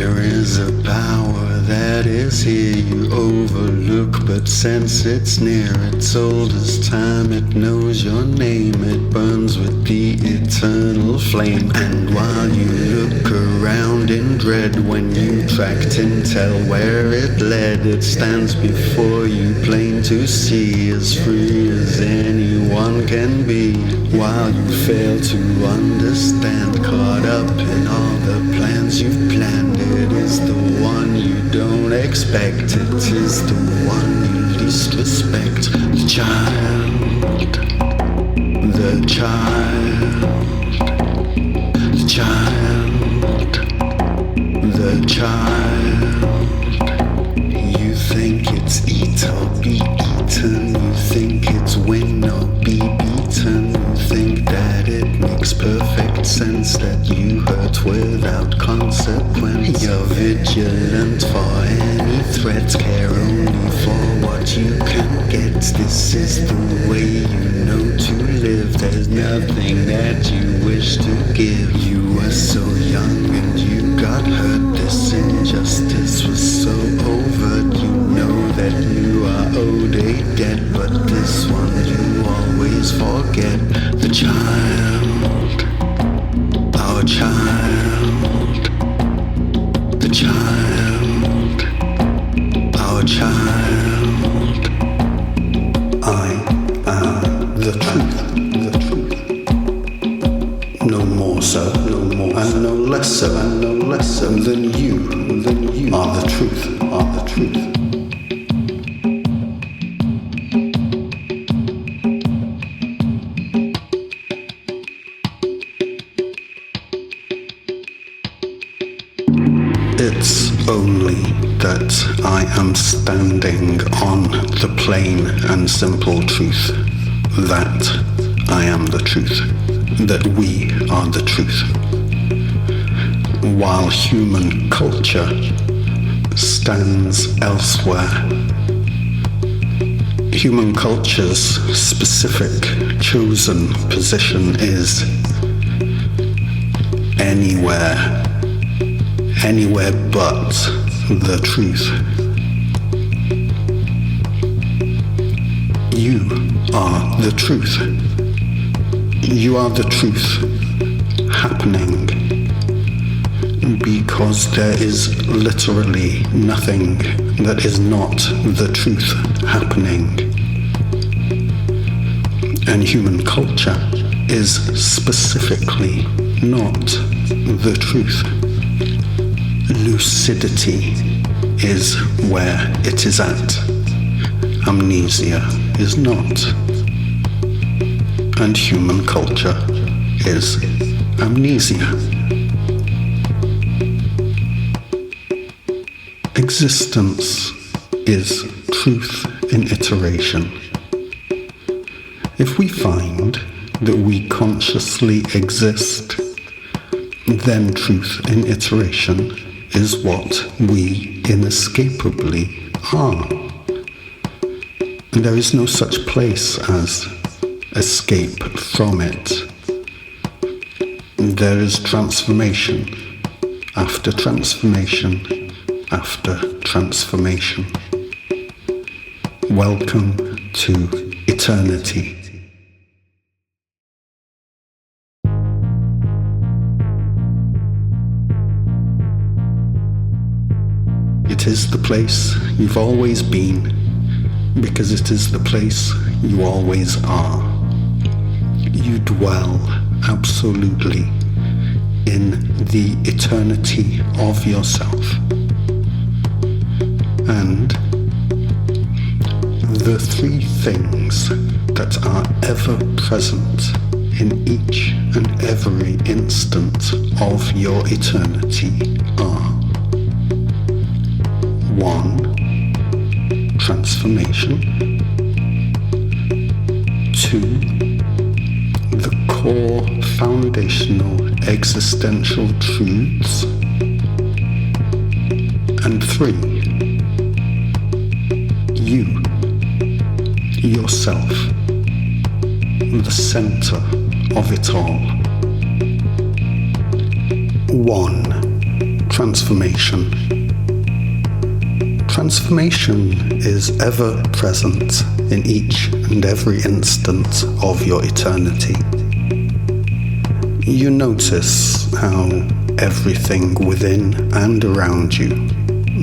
There is a power that is here you overlook, but sense it's near. It's old as time, it knows your name, it burns with the eternal flame. And while you look around in dread, when you tracked intel where it led, it stands before you plain to see, as free as anyone can be. While you fail to understand, caught up in all the plans you've planned, it is the one you don't expect, it is the one you least respect. The child, the child, the child, the child. You think it's eat or be eaten, you think it's win or be beaten, you think that it makes perfect sense that you hurt without consequence. You're vigilant for any threats, care only for what you can get. This is the way you know to live, there's nothing that you wish to give. You were so young and you got hurt, this injustice was so overt. You know that you are owed a debt, but this one you always forget. The child, our child, the child, our child. I am the truth, no more so, no more, and no less so, and no less so than you are the truth, are the truth. It's only that I am standing on the plain and simple truth that I am the truth, that we are the truth. While human culture stands elsewhere, human culture's specific chosen position is anywhere but the truth. You are the truth. You are the truth happening, because there is literally nothing that is not the truth happening. And human culture is specifically not the truth. Lucidity is where it is at. Amnesia is not. And human culture is amnesia. Existence is truth in iteration. If we find that we consciously exist, then truth in iteration is what we inescapably are. And there is no such place as escape from it. There is transformation after transformation after transformation. Welcome to eternity. It is the place you've always been, because it is the place you always are. You dwell absolutely in the eternity of yourself. And the three things that are ever present in each and every instant of your eternity are: 1. Transformation. 2. The core foundational existential truths. And 3. You, yourself, the center of it all. 1. Transformation. Transformation is ever present in each and every instant of your eternity. You notice how everything within and around you,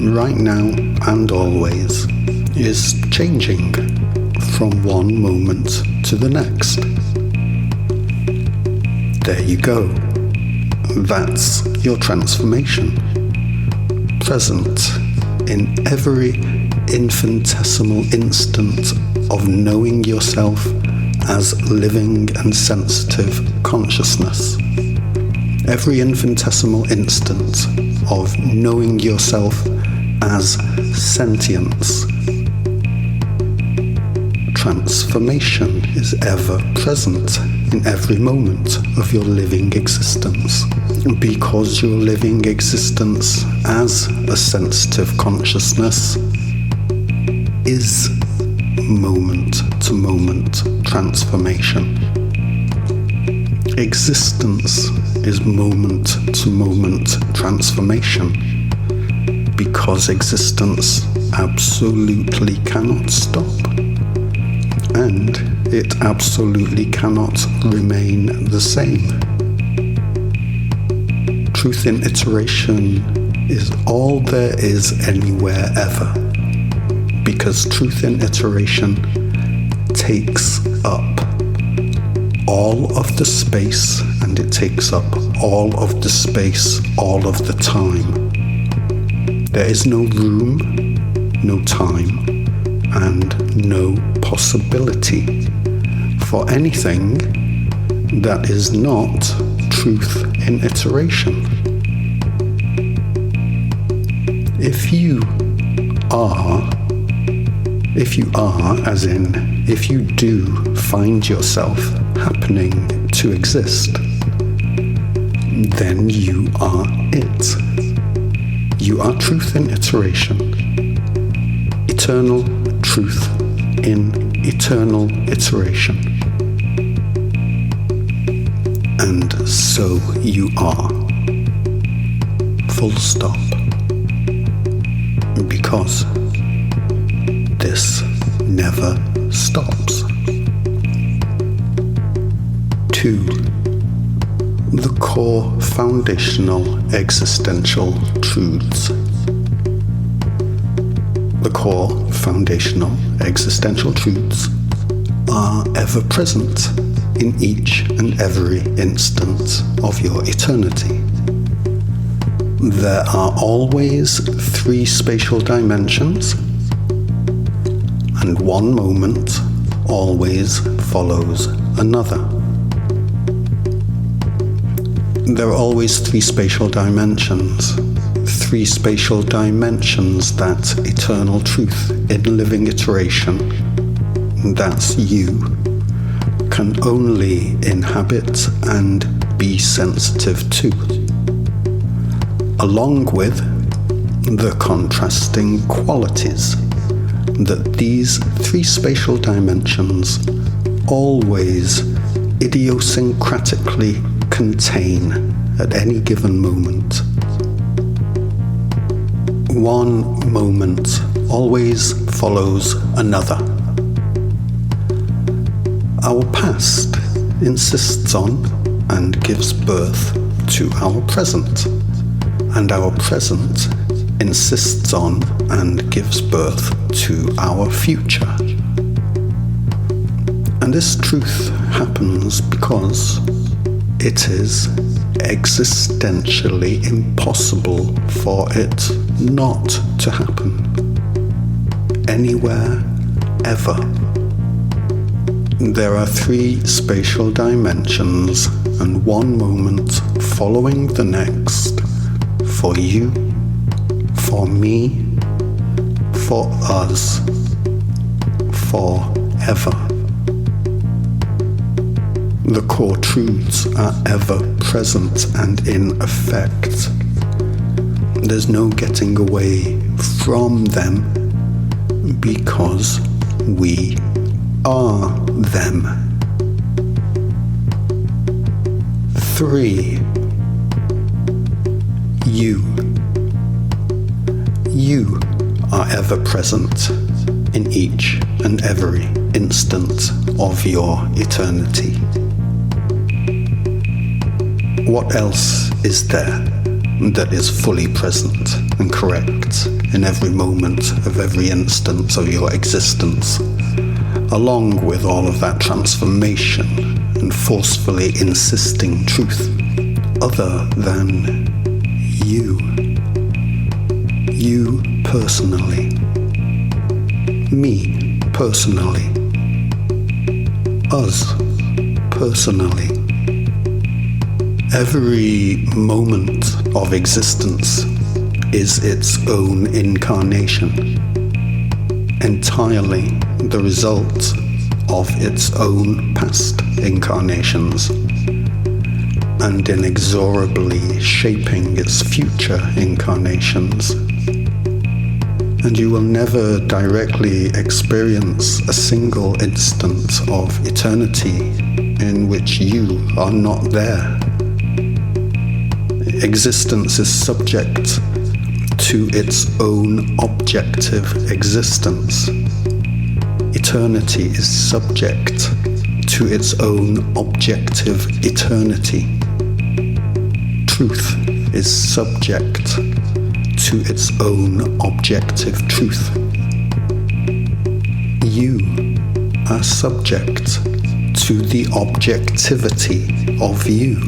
right now and always, is changing from one moment to the next. There you go. That's your transformation. Present in every infinitesimal instant of knowing yourself as living and sensitive consciousness. Every infinitesimal instant of knowing yourself as sentience. Transformation is ever present in every moment of your living existence, because your living existence as a sensitive consciousness is moment-to-moment transformation. Existence is moment-to-moment transformation, because existence absolutely cannot stop. And it absolutely cannot remain the same. Truth in iteration is all there is anywhere ever, because truth in iteration takes up all of the space, and it takes up all of the space all of the time. There is no room, no time, and no possibility for anything that is not truth in iteration. If you are, as in, if you do find yourself happening to exist, then you are it. You are truth in iteration. Eternal truth in eternal iteration. And so you are. Full stop. Because this never stops. 2. The core foundational existential truths. The core foundational existential truths are ever present in each and every instant of your eternity. There are always 3 spatial dimensions, and one moment always follows another. There are always 3 spatial dimensions. 3 spatial dimensions that eternal truth in living iteration, that's you, can only inhabit and be sensitive to, along with the contrasting qualities that these 3 spatial dimensions always idiosyncratically contain at any given moment. One moment always follows another. Our past insists on and gives birth to our present, and our present insists on and gives birth to our future. And this truth happens because it is existentially impossible for it not to happen anywhere, ever. There are 3 spatial dimensions and one moment following the next for you, for me, for us, forever. The core truths are ever present and in effect. There's no getting away from them because we are them. 3. You You are ever present in each and every instant of your eternity. What else is there that is fully present and correct in every moment of every instant of your existence, along with all of that transformation and forcefully insisting truth, other than you? You personally. Me personally. Us personally. Every moment of existence is its own incarnation, entirely the result of its own past incarnations, and inexorably shaping its future incarnations. And you will never directly experience a single instant of eternity in which you are not there. Existence is subject to its own objective existence. Eternity is subject to its own objective eternity. Truth is subject to its own objective truth. You are subject to the objectivity of you.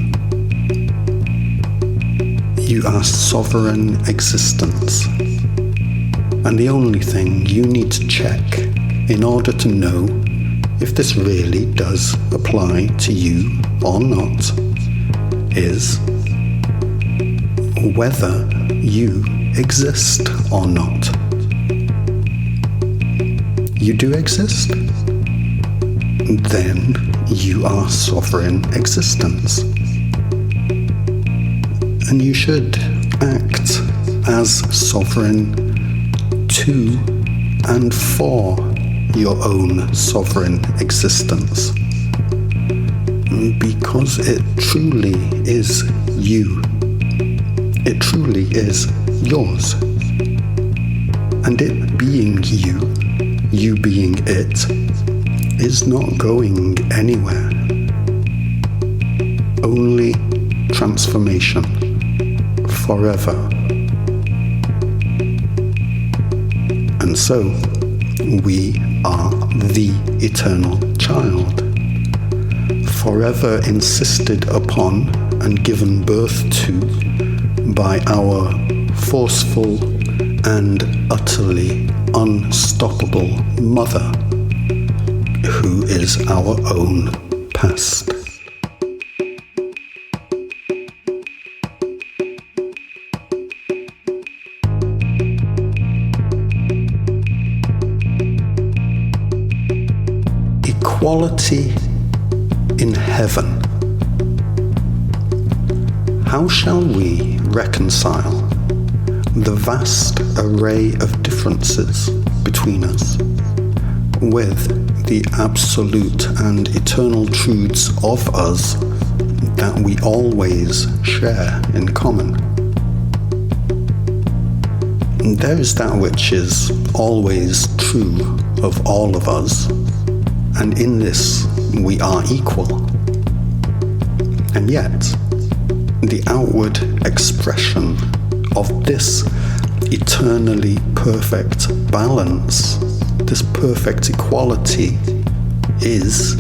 You are sovereign existence, and the only thing you need to check in order to know if this really does apply to you or not is whether you exist or not. You do exist? Then you are sovereign existence. And you should act as sovereign to and for your own sovereign existence, because it truly is you. It truly is yours. And it being you, you being it, is not going anywhere. Only transformation. Forever. And so, we are the eternal child, forever insisted upon and given birth to by our forceful and utterly unstoppable mother, who is our own past. Equality in heaven. How shall we reconcile the vast array of differences between us with the absolute and eternal truths of us that we always share in common? There is that which is always true of all of us, and in this we are equal. And yet, the outward expression of this eternally perfect balance, this perfect equality, is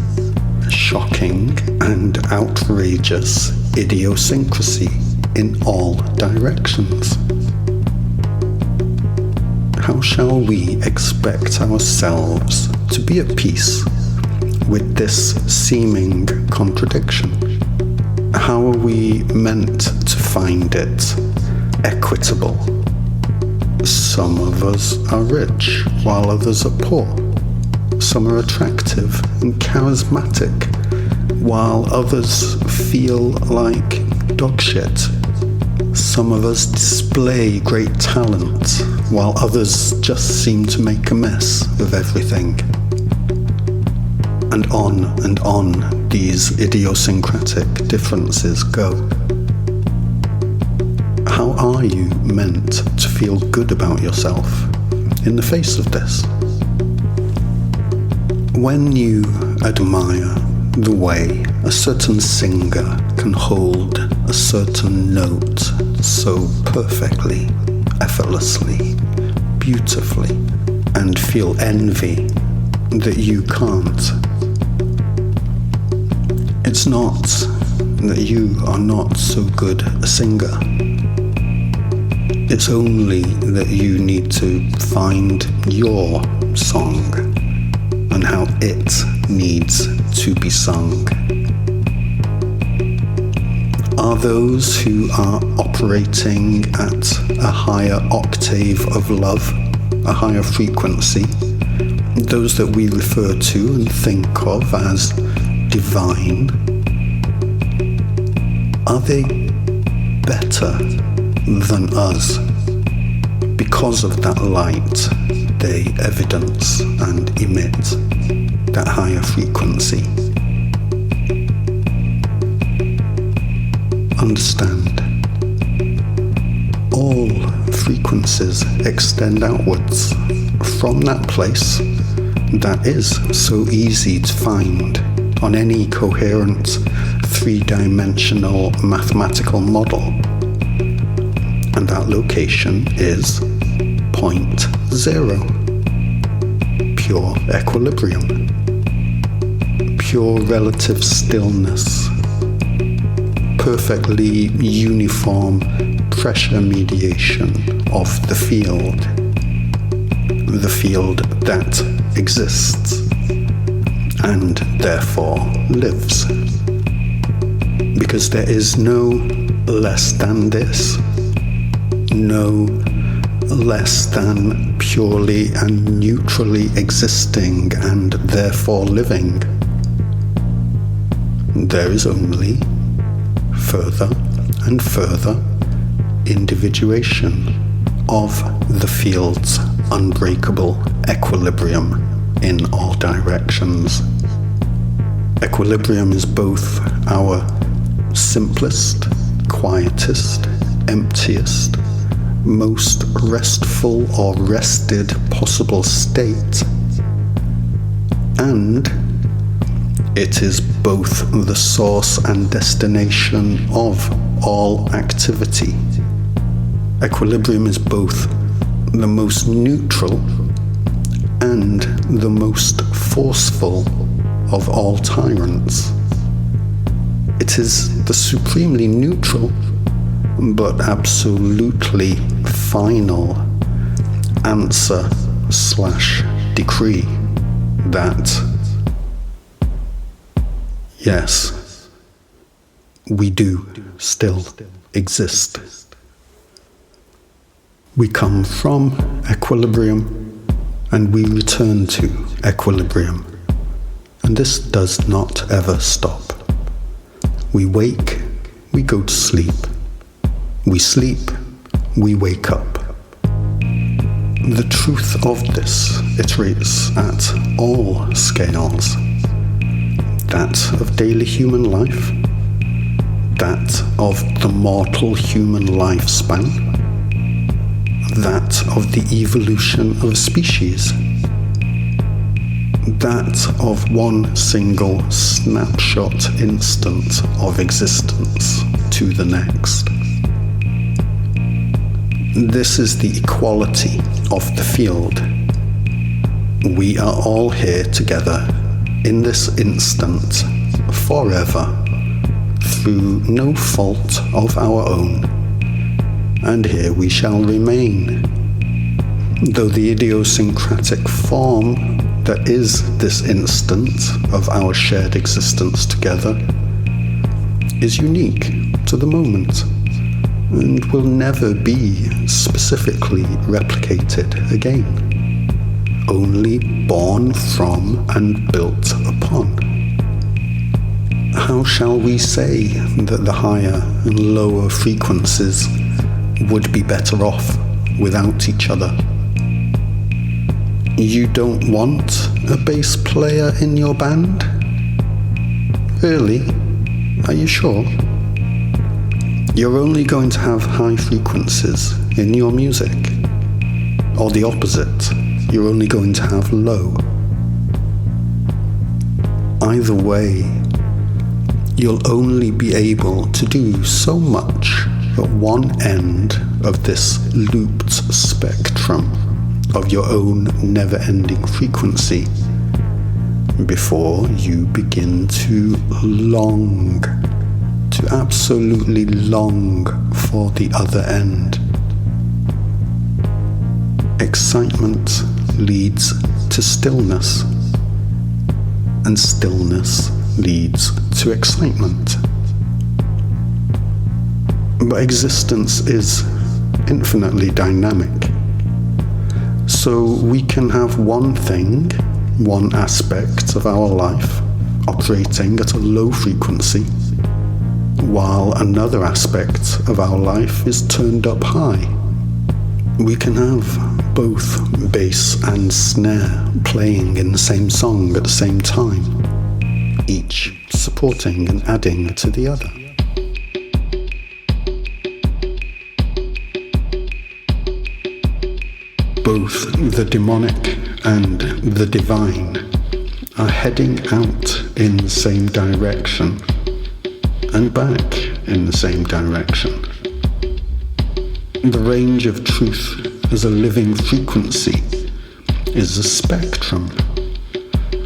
shocking and outrageous idiosyncrasy in all directions. How shall we expect ourselves to be at peace with this seeming contradiction? How are we meant to find it equitable? Some of us are rich while others are poor. Some are attractive and charismatic while others feel like dog shit. Some of us display great talent while others just seem to make a mess of everything. And on these idiosyncratic differences go. How are are you meant to feel good about yourself in the face of this? When you admire the way a certain singer can hold a certain note so perfectly, effortlessly, beautifully, and feel envy that you can't, it's not that you are not so good a singer. It's only that you need to find your song and how it needs to be sung. Are those who are operating at a higher octave of love, a higher frequency, those that we refer to and think of as divine, are they better than us because of that light they evidence and emit, that higher frequency? Understand, all frequencies extend outwards from that place that is so easy to find on any coherent three-dimensional mathematical model. And that location is point zero, pure equilibrium, pure relative stillness, perfectly uniform pressure mediation of the field that exists and therefore lives. Because there is no less than this, no less than purely and neutrally existing and therefore living. There is only further and further individuation of the field's unbreakable equilibrium in all directions. Equilibrium is both our simplest, quietest, emptiest, most restful or rested possible state, and it is both the source and destination of all activity. Equilibrium is both the most neutral and the most forceful of all tyrants. It is the supremely neutral but absolutely final answer/decree that, yes, we do still exist. We come from equilibrium and we return to equilibrium. And this does not ever stop. We wake, we go to sleep. We sleep, we wake up. The truth of this iterates at all scales. That of daily human life, that of the mortal human lifespan, that of the evolution of a species, that of one single snapshot instant of existence to the next. This is the equality of the field. We are all here together in this instant, forever, through no fault of our own, and here we shall remain, though the idiosyncratic form that is this instant of our shared existence together is unique to the moment and will never be specifically replicated again, only born from and built upon. How shall we say that the higher and lower frequencies would be better off without each other? You don't want a bass player in your band? Really? Are you sure? you're only going to have high frequencies in your music. Or the opposite, you're only going to have low. Either way, you'll only be able to do so much at one end of this looped spectrum of your own never-ending frequency before you begin to long, to absolutely long for the other end. Excitement leads to stillness, and stillness leads to excitement. But existence is infinitely dynamic. So we can have one thing, one aspect of our life operating at a low frequency, while another aspect of our life is turned up high. We can have both bass and snare playing in the same song at the same time, each supporting and adding to the other. Both the demonic and the divine are heading out in the same direction and back in the same direction. The range of truth as a living frequency is a spectrum,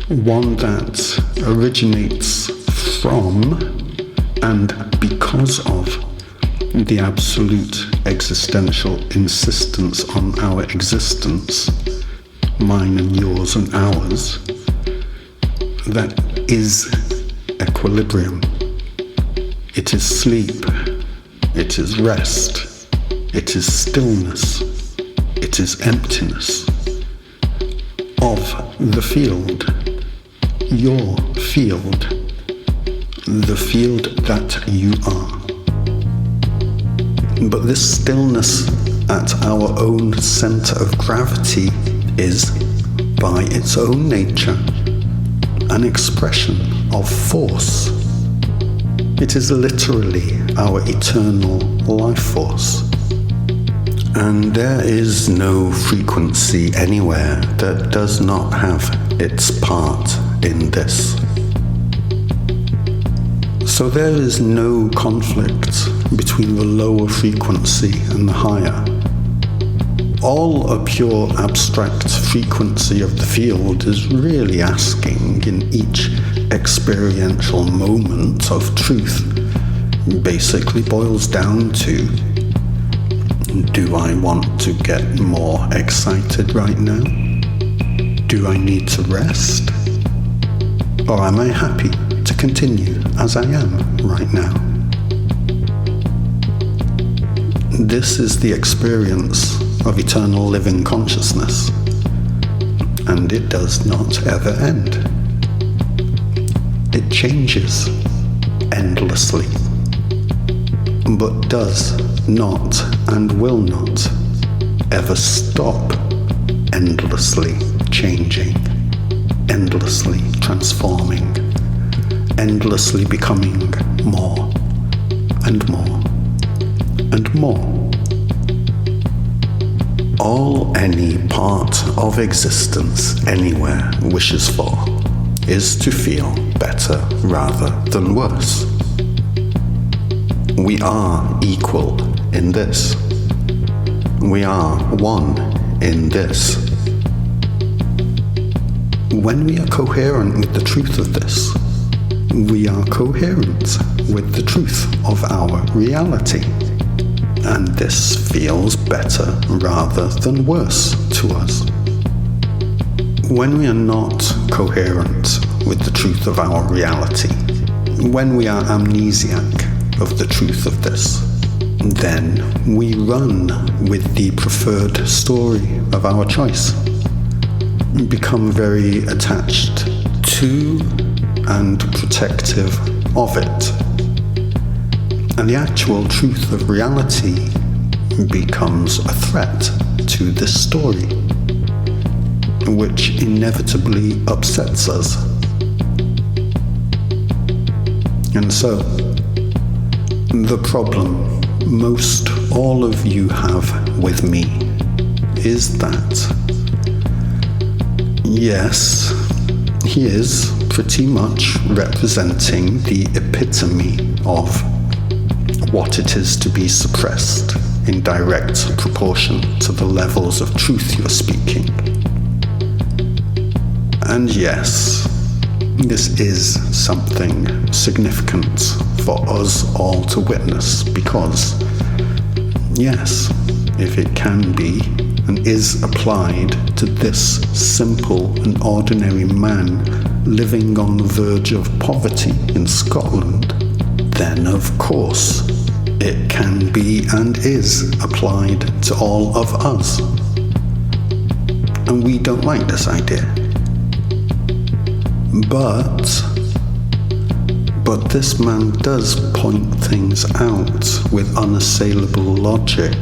one that originates from and because of the absolute existential insistence on our existence, mine and yours and ours, that is equilibrium. It is sleep, it is rest, it is stillness, it is emptiness of the field, your field, the field that you are. But this stillness at our own center of gravity is, by its own nature, an expression of force. It is literally our eternal life force. And there is no frequency anywhere that does not have its part in this. So there is no conflict between the lower frequency and the higher. All a pure abstract frequency of the field is really asking in each experiential moment of truth basically boils down to, do I want to get more excited right now? Do I need to rest? Or am I happy to continue as I am right now? This is the experience of eternal living consciousness, and it does not ever end. It changes endlessly, but does not and will not ever stop endlessly changing, endlessly transforming, endlessly becoming more and more and more. All any part of existence anywhere wishes for is to feel better rather than worse. We are equal in this. We are one in this. When we are coherent with the truth of this, we are coherent with the truth of our reality. And this feels better rather than worse to us. When we are not coherent with the truth of our reality, when we are amnesiac of the truth of this, then we run with the preferred story of our choice, become very attached to and protective of it. And the actual truth of reality becomes a threat to this story, which inevitably upsets us. And so, the problem most all of you have with me is that, yes, he is pretty much representing the epitome of what it is to be suppressed in direct proportion to the levels of truth you're speaking. And yes, this is something significant for us all to witness because, yes, if it can be and is applied to this simple and ordinary man living on the verge of poverty in Scotland, then of course it can be and is applied to all of us. And we don't like this idea. But this man does point things out with unassailable logic,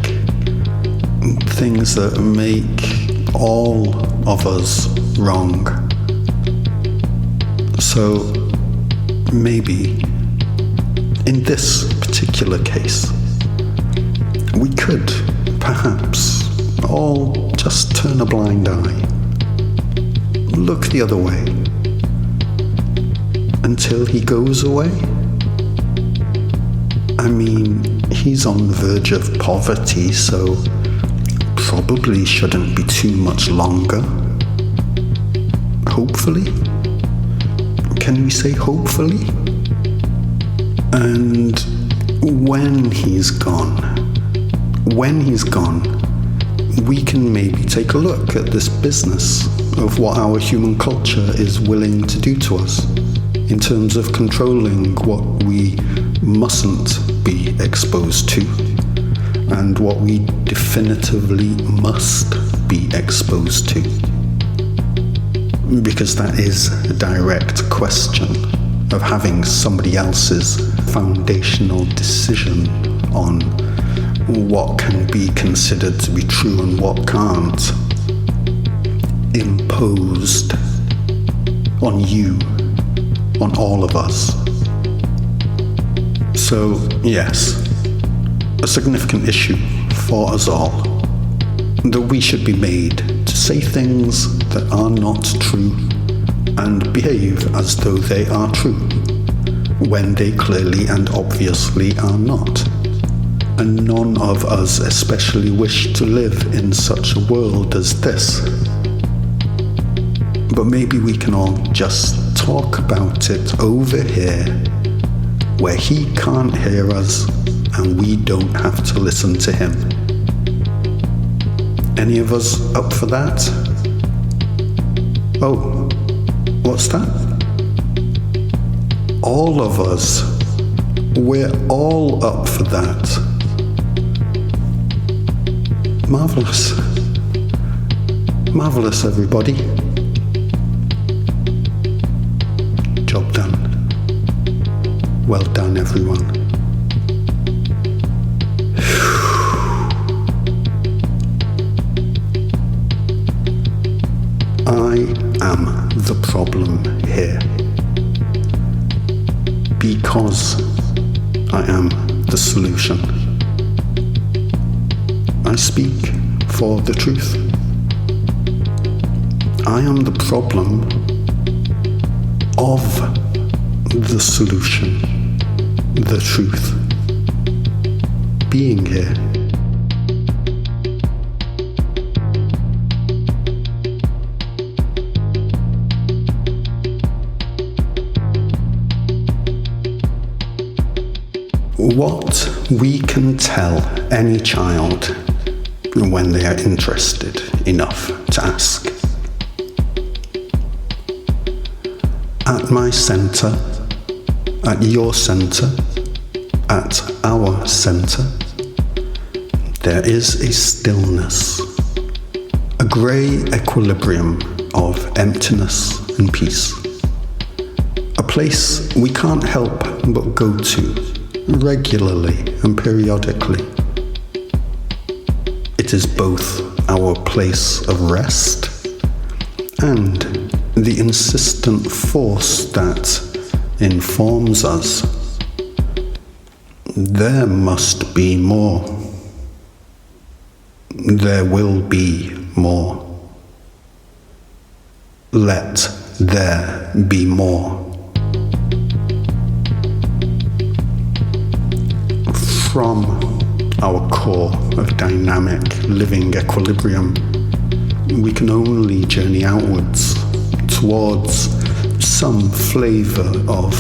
things that make all of us wrong. So maybe in this particular case, we could perhaps all just turn a blind eye, look the other way, until he goes away. I mean, he's on the verge of poverty, so probably shouldn't be too much longer. Hopefully? Can we say hopefully? And when he's gone, we can maybe take a look at this business of what our human culture is willing to do to us in terms of controlling what we mustn't be exposed to and what we definitively must be exposed to. Because that is a direct question of having somebody else's foundational decision on what can be considered to be true and what can't imposed on you, on all of us. So yes, a significant issue for us all, that we should be made to say things that are not true and behave as though they are true, when they clearly and obviously are not. And none of us especially wish to live in such a world as this. But maybe we can all just talk about it over here, where he can't hear us and we don't have to listen to him. Any of us up for that? Oh, what's that? All of us. We're all up for that. Marvelous. Marvelous, everybody. Job done. Well done, everyone. I am the problem here. Because I am the solution. I speak for the truth. I am the problem of the solution, the truth, being here. What we can tell any child when they are interested enough to ask. At my centre, at your centre, at our centre, there is a stillness, a grey equilibrium of emptiness and peace, a place we can't help but go to regularly and periodically. It is both our place of rest and the insistent force that informs us There must be more. There will be more. Let there be more. From our core of dynamic living equilibrium, we can only journey outwards towards some flavor of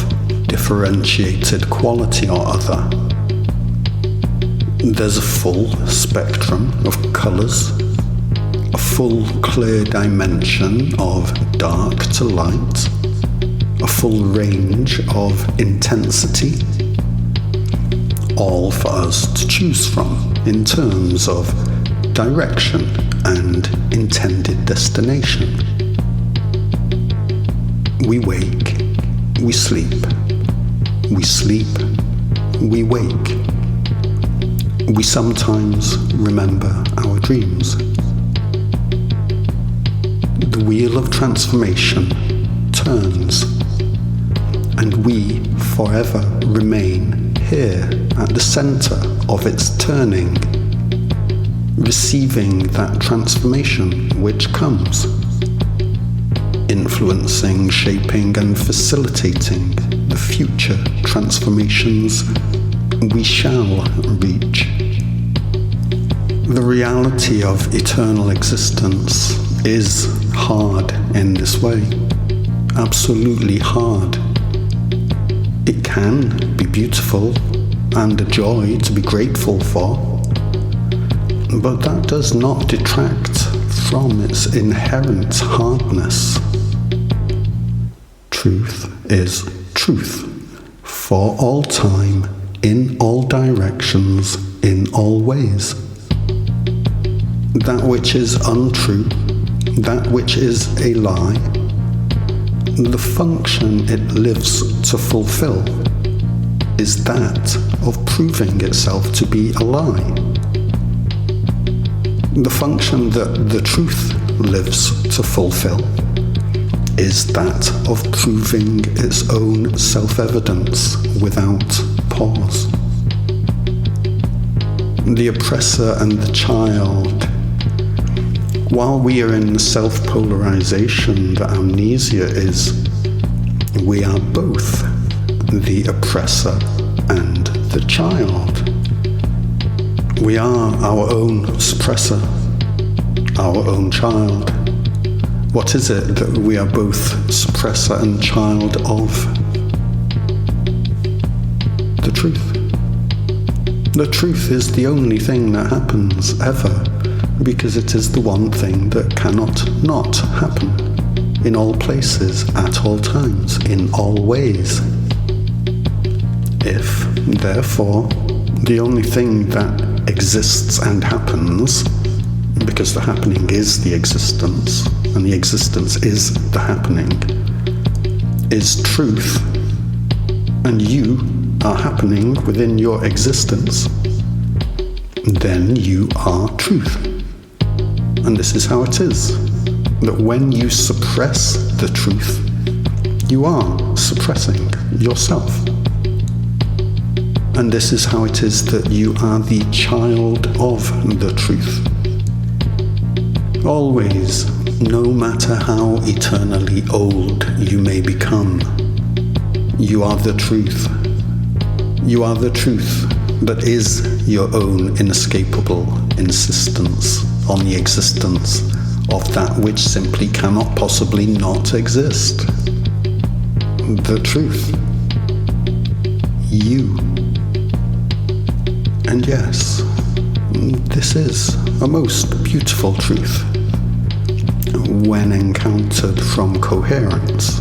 differentiated quality or other. There's a full spectrum of colors, a full clear dimension of dark to light, a full range of intensity, all for us to choose from in terms of direction and intended destination. We wake, we sleep, we wake. We sometimes remember our dreams. The wheel of transformation turns, and we forever remain here at the center of its turning, receiving that transformation which comes, influencing, shaping, and facilitating the future transformations we shall reach. The reality of eternal existence is hard in this way, absolutely hard. It can be beautiful and a joy to be grateful for, but that does not detract from its inherent hardness. Truth is truth for all time, in all directions, in all ways. That which is untrue, that which is a lie, the function it lives to fulfill is that of proving itself to be a lie. The function that the truth lives to fulfill is that of proving its own self-evidence without pause. The oppressor and the child. While we are in the self-polarization that amnesia is, we are both the oppressor and the child. We are our own suppressor, our own child. What is it that we are both suppressor and child of? The truth. The truth is the only thing that happens ever, because it is the one thing that cannot not happen, in all places, at all times, in all ways. If, therefore, the only thing that exists and happens, because the happening is the existence, and the existence is the happening, is truth, and you are happening within your existence, then you are truth. And this is how it is, that when you suppress the truth, you are suppressing yourself. And this is how it is that you are the child of the truth. Always, no matter how eternally old you may become, you are the truth. You are the truth that is your own inescapable insistence on the existence of that which simply cannot possibly not exist. The truth. You. And yes, this is a most beautiful truth when encountered from coherence.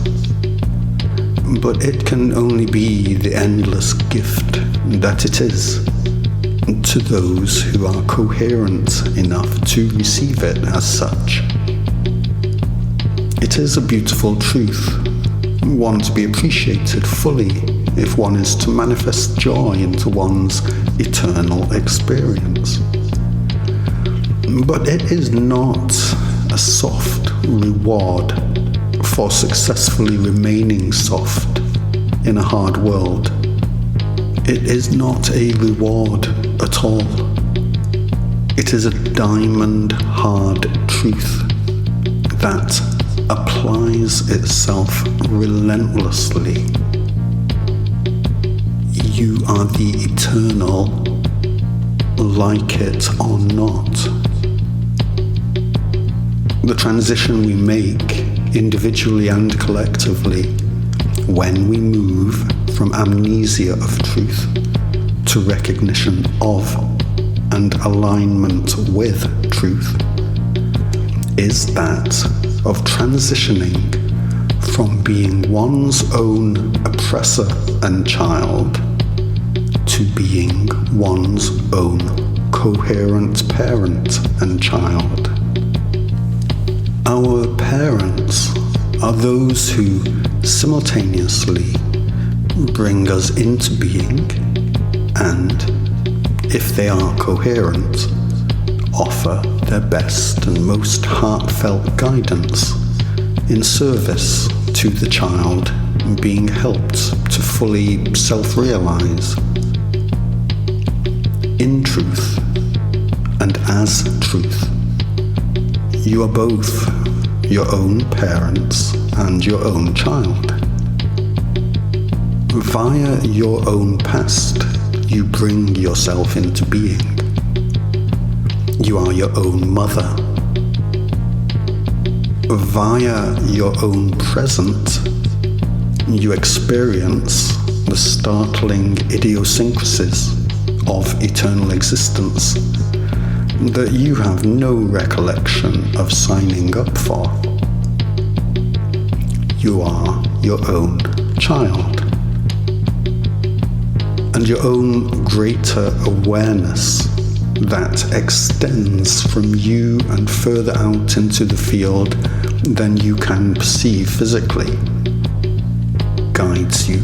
But it can only be the endless gift that it is to those who are coherent enough to receive it as such. It is a beautiful truth, one to be appreciated fully if one is to manifest joy into one's eternal experience. But it is not a soft reward for successfully remaining soft in a hard world. It is not a reward at all. It is a diamond-hard truth that applies itself relentlessly. You are the eternal, like it or not. The transition we make, individually and collectively, when we move from amnesia of truth to recognition of and alignment with truth, is that of transitioning from being one's own oppressor and child to being one's own coherent parent and child. Our parents are those who simultaneously bring us into being and, if they are coherent, offer their best and most heartfelt guidance in service to the child being helped to fully self-realize. In truth and as truth, you are both your own parents and your own child. Via your own past, you bring yourself into being. You are your own mother. Via your own present, you experience the startling idiosyncrasies of eternal existence that you have no recollection of signing up for. You are your own child. And your own greater awareness that extends from you and further out into the field than you can perceive physically, guides you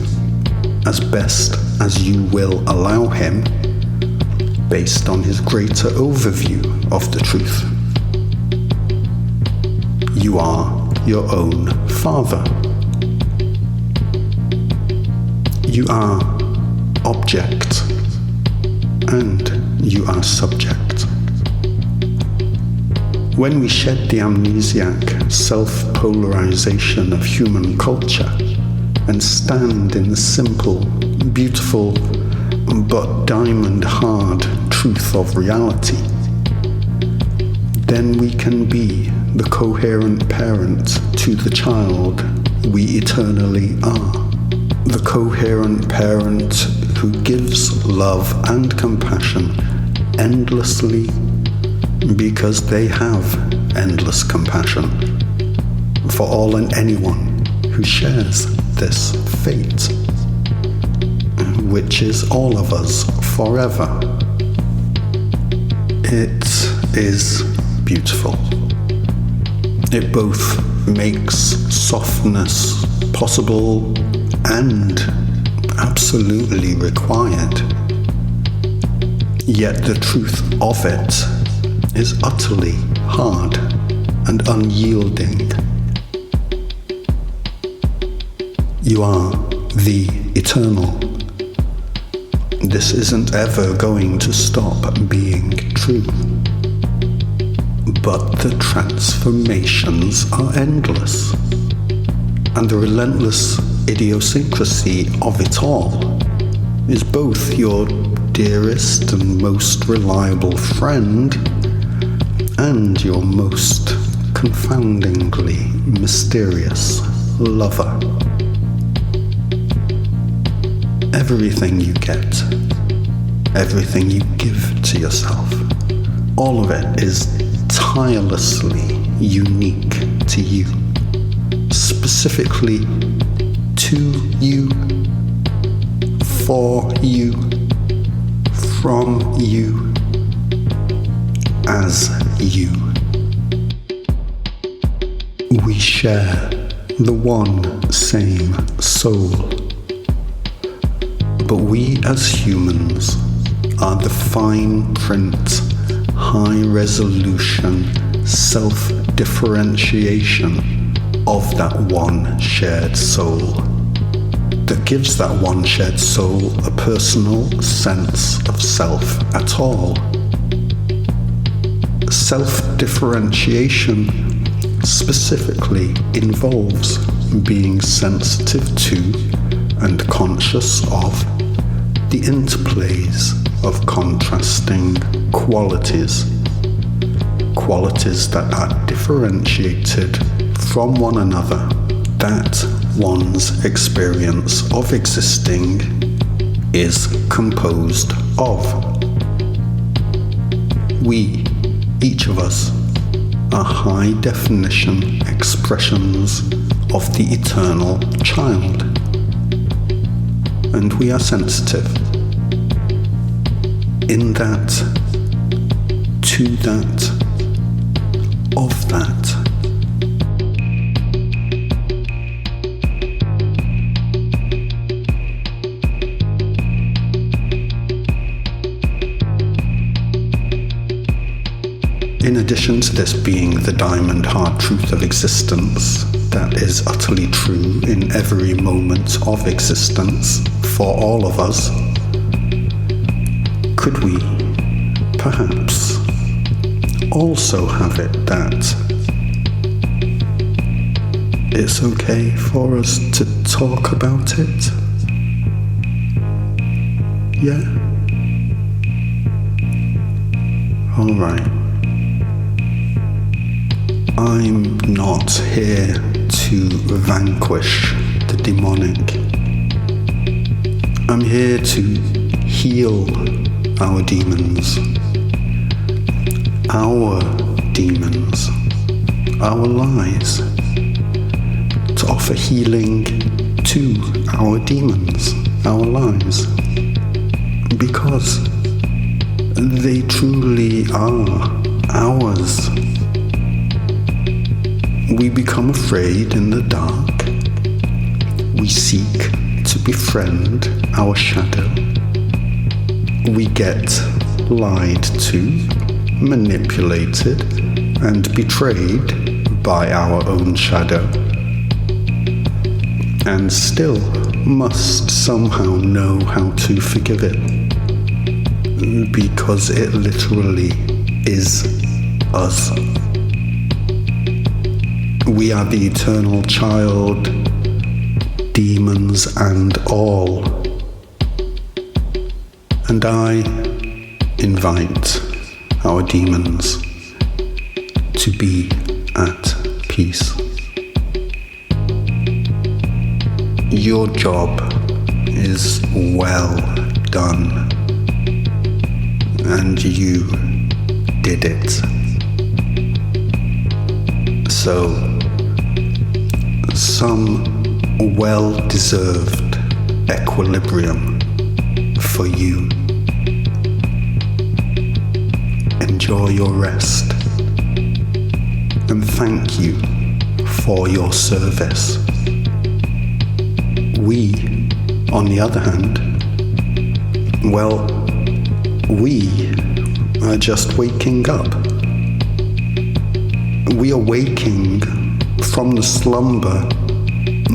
as best as you will allow him, based on his greater overview of the truth. You are your own father. You are object and you are subject. When we shed the amnesiac self-polarization of human culture and stand in the simple, beautiful, but diamond-hard truth of reality, then we can be the coherent parent to the child we eternally are. The coherent parent who gives love and compassion endlessly because they have endless compassion for all and anyone who shares this fate, which is all of us forever. It is beautiful. It both makes softness possible and absolutely required. Yet the truth of it is utterly hard and unyielding. You are the eternal. This isn't ever going to stop being true. But the transformations are endless, and the relentless idiosyncrasy of it all is both your dearest and most reliable friend and your most confoundingly mysterious lover. Everything you get, everything you give to yourself, all of it is tirelessly unique to you, specifically to you, for you, from you, as you. We share the one same soul, but we as humans are the fine print, high resolution self-differentiation of that one shared soul, that gives that one shared soul a personal sense of self at all. Self-differentiation specifically involves being sensitive to and conscious of the interplays of contrasting qualities that are differentiated from one another, that one's experience of existing is composed of. We, each of us, are high-definition expressions of the eternal child, and we are sensitive in that, to that, of that. In addition to this being the diamond hard truth of existence, that is utterly true in every moment of existence for all of us, could we perhaps also have it that it's okay for us to talk about it? Yeah? Alright. I'm not here to vanquish the demonic. I'm here to heal our demons. Our demons. Our lies. To offer healing to our demons. Our lies. Because they truly are ours. We become afraid in the dark. We seek to befriend our shadow. We get lied to, manipulated, and betrayed by our own shadow. And still must somehow know how to forgive it. Because it literally is us. We are the eternal child, demons and all. And I invite our demons to be at peace. Your job is well done, and you did it. So, some well-deserved equilibrium for you. Enjoy your rest, and thank you for your service. We, on the other hand, well, we are just waking up. We are waking from the slumber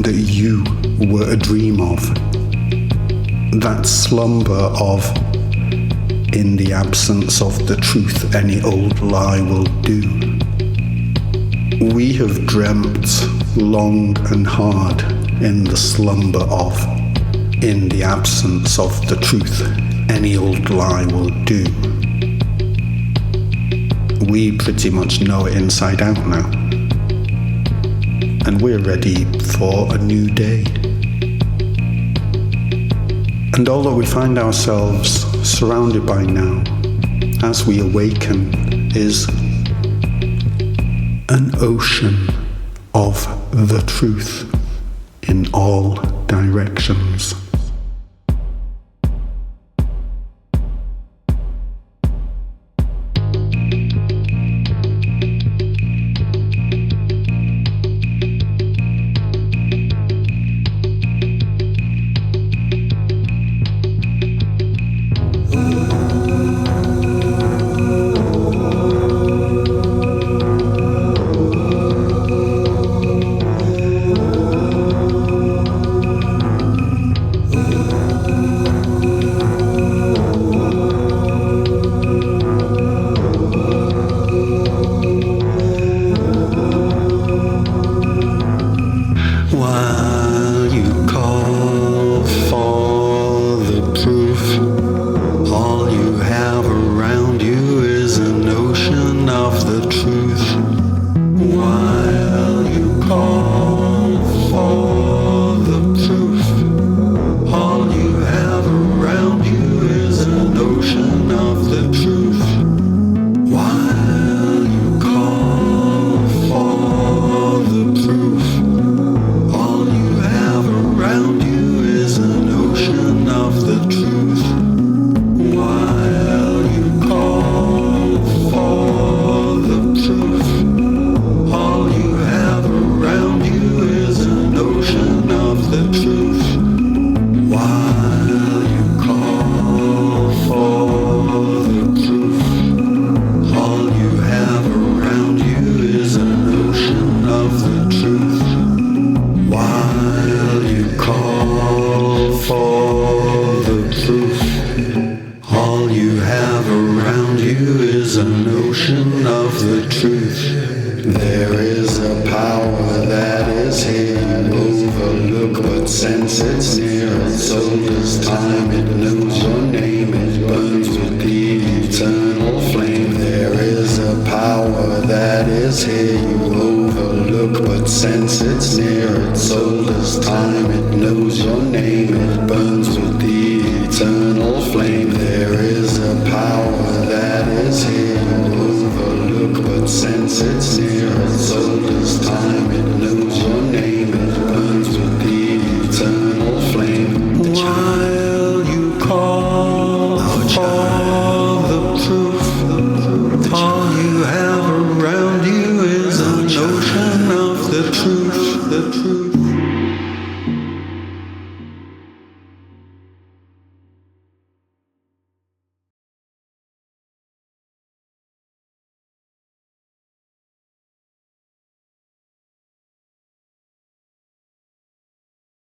that you were a dream of. That slumber of, in the absence of the truth, any old lie will do. We have dreamt long and hard in the slumber of, in the absence of the truth, any old lie will do. We pretty much know it inside out now. And we're ready for a new day. And all that we find ourselves surrounded by now, as we awaken, is an ocean of the truth in all directions. There is a power that is here you overlook, but since it's near, it's old as time. It knows your name, it burns with the eternal flame. There is a power that is here you overlook, but since it's near, it's old as time. It knows your name, it burns with the eternal flame. There is a power that is here you overlook, but since it's near, it's old